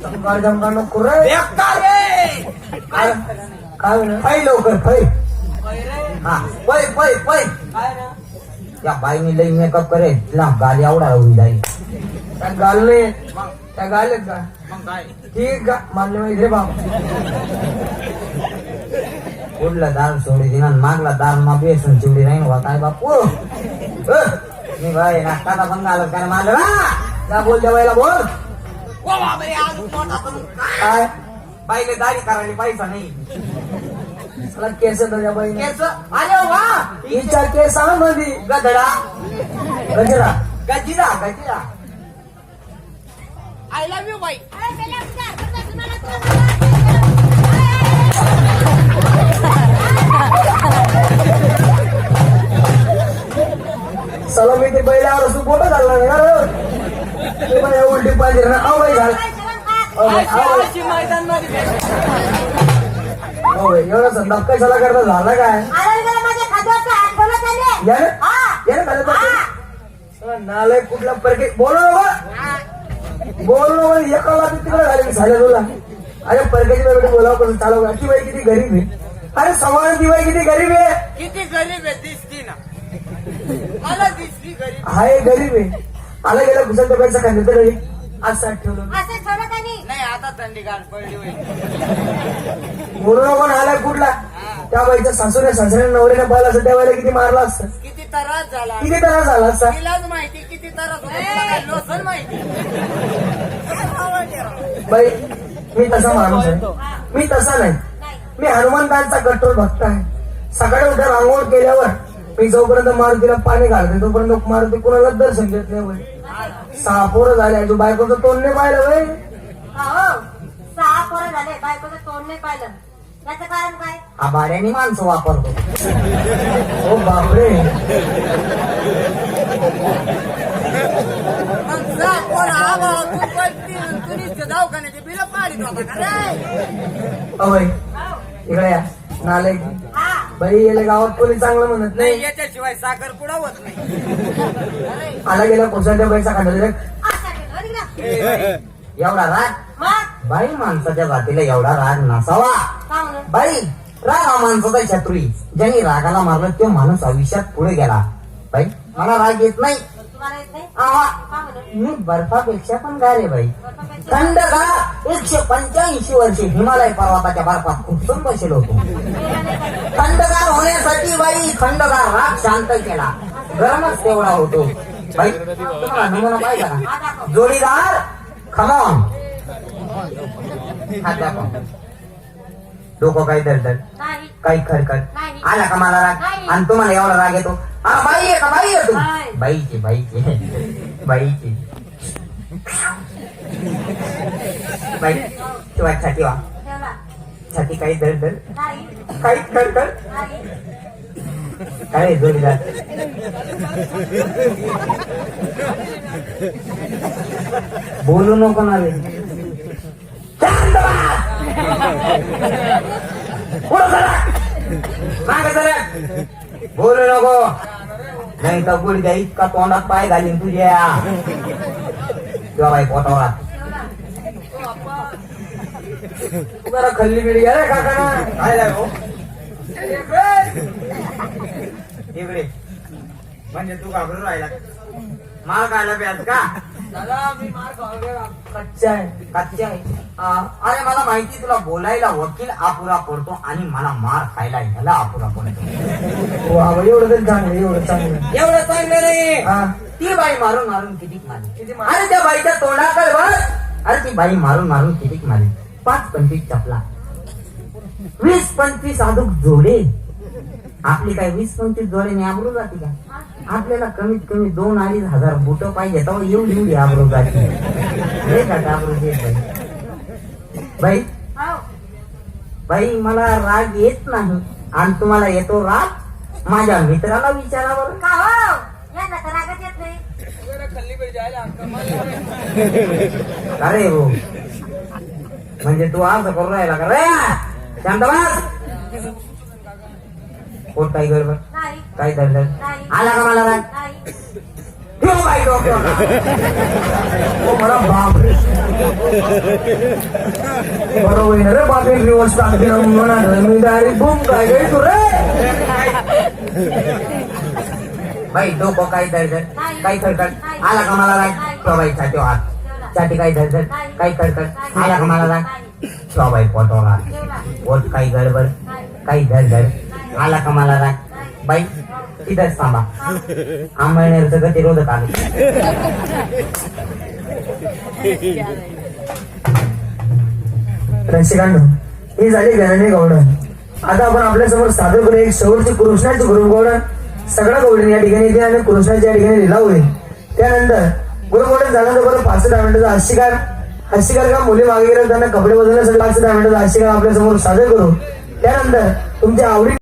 चमकार चमकार नको रे. बेकार रे. काय म्हणा फै लवकर फै. हा पै पै पै त्या बाईने लई मेकअप करे तिला गाली आवडा होईल जाईल. त्या गालने त्या गालेत का मग काय ठीक का मानले माहिती रे बाप. पुढला दार सोडी दिना मागला दार मा बेसन चिवडी राहीन वा काय बापू. मी बाई नाश्ता पण घालत काय मारलं का बोल त्या बाईला बोल. ओ बापरे आज मोठा पण काय बाईले दाढी करायला पैसा नाही. मला केस त्या बाईने केस अरे वा हिच्या केसांमध्ये गधडा गजरा गजिरा गजिरा. आय लव्ह यू बाई. चला मी ते बैलावर असं बोट घालणार नाही ना. ते बाई उलटी पाहिजे ना. अहो बाई झालं. अहो बाई, अहो बाई. मैदान मध्ये अहो बाई, एवढा संताप कशाला करता झाला काय याने याने खाली बसले. नालाय कुठला परके बोलू बोललो एकाला तिकडे झाले झाले तुला. अरे परकेची बाई बोलावं कसं चालव. ती बाई किती गरीब आहे. अरे समाज ती बाई किती गरीब आहे. किती गरीब आहे दिसती ना. मला दिसली गरीब. हाय गरीब आहे. आला गेला घुसलच्या पैसा खाल्लं तर आज साठ ठेवलं. नाही आता थंडी गाठ पडली होईल. बोललो पण आलाय कुठला. त्या बाईच्या सासूने सासऱ्याने नवऱ्याने पाहिला असं त्या बाईला किती मारला असतं. किती त्रास झाला. किती त्रास झाला असता. तिलाच माहिती किती त्रास होता. तुला काय लोसन माहिती. बाई मी तसा माणूस आहे. मी तसा नाही. मी हनुमंतांचा कठोर भक्त आहे. सकाळी उठ्या रांगोळ केल्यावर मी जोपर्यंत मारुतीला पाणी घालते तोपर्यंत मारुती कुणाला दर्शन देत नाही. बाई 6 पोरं झाले. तू बायकोचं तोंड नाही पाहिलं बाई. 6 पोरं झाले बायकोचं तोंड नाही पाहिलं. याचं कारण काय. हा भाड्याने माणसं वापरतो. हो बापरे. मग जा पोरं आवा तू पडती तू नुसतं दवाखान्याचे बिल पाडीत होता का रे. बाई इकडे या. नाले बाई याला गावात कोणी चांगलं म्हणत नाही नाही. याच्याशिवाय साखर पुढं होत नाही. आला गेला कोसाच्या पैसा खाल्ला. एवढा राग बाई माणसाच्या जातीला एवढा राग नसावा. बाई राग हा माणसाचा शत्रू आहे. ज्यांनी रागाला मारलं तो माणूस आयुष्यात पुढे गेला. बाई मला राग येत नाही. आवा. मी बर्फापेक्षा पण गारे बाई. थंडगार 185 वर्षे हिमालय पर्वताच्या बर्फात खुपसून बसेल होतो. थंडगार होण्यासाठी बाई थंडगार राग शांत केला. गरमच तेवढा होतो. बाई तुम्हाला नमुना पाहिजे का. जोडीदार खमॉन हात दाखव. डोकं काही दरदर काही खडखड आला का मला राग. आणि तुम्हाला एवढा राग येतो. हा बाई आहे का बाई आहे तू. बाईची बाईची बाईची बाई शिवाय छाती वा. छाती काही दरदर काही खडखड काय जोडीदार. बोलू नको ना रे. बोलू नको नाही तर गुडघ्या इतका तोंडात पाय घालीन तुझ्या. किंवा बाई पोटावर जरा खल्ली बिडी रे काका. काय लागो इकडे म्हणजे तू घाबरून राहिला. माल खायला प्याज का. दादा मी मार खाऊ कच्चा आहे. कच्चे आहे. अरे मला माहिती तुला बोलायला वकील अपुरा पडतो आणि मला मार खायला ह्याला अपुरा पडतो. वा बाई एवढं तरी चांगलं एवढं चांगलं. एवढं चांगलं नाही. हा ती बाई मारून मारून कितीक मारली. किती मारली? अरे त्या बाईच्या तोंडाकडे बघ. अरे ती बाई मारून मारून कितीक मारली. 5-25 चपला 20-25 अदूक जोडे. आपली काय 20-25 जोडे आबरू जाते का. आपल्याला कमीत कमी 2-2.5 हजार बुट पाहिजे तेव्हा एवढी आबरू जाते. आबरू देत बाई. बाई मला राग येत नाही आणि तुम्हाला येतो राग. माझ्या मित्राला विचारा बरं. रागत येत नाही. खल्ली बिडी जायला अरे हो म्हणजे तू आज करून राहिला का रे. शांत बस. पोट काही गडबड काही दरदर आला का मला राग. ठेव बाई डोक्यावर. ओ मला बाप रे. बरोबर आहे रे बापे रिवर्स टाकते ना म्हणा मी डायरेक्ट बूम काय गई तू रे. बाई डोकं काही धडधड काही खडखड आला का मला राग बाई छाती हात छाती काही धडधड काही खडखड आला का मला राग बाई पोटवला पोट काही गडबड काही धडधड आला का मला राग बाई तिथंच थांबा आंबळनेरचं गतिरोधक आलं. रसिकांनो ही झाली गणनी गौडण. आता आपण आपल्या समोर सादर करू एक शेवटची कृष्णाची गुरु गौडण. सगळ्या गौडण या ठिकाणी येते आणि कृष्णाची या ठिकाणी लिलाव होईल. त्यानंतर गुरुगौडण झाल्यानंतर बरं 5-10 मिनिटाचा हास्यकार का मुली मागे गेल्या त्यांना कपडे बदलण्यासाठी 5-10 मिनिटाचा हास्यकार आपल्या समोर सादर करू. त्यानंतर तुमच्या आवडी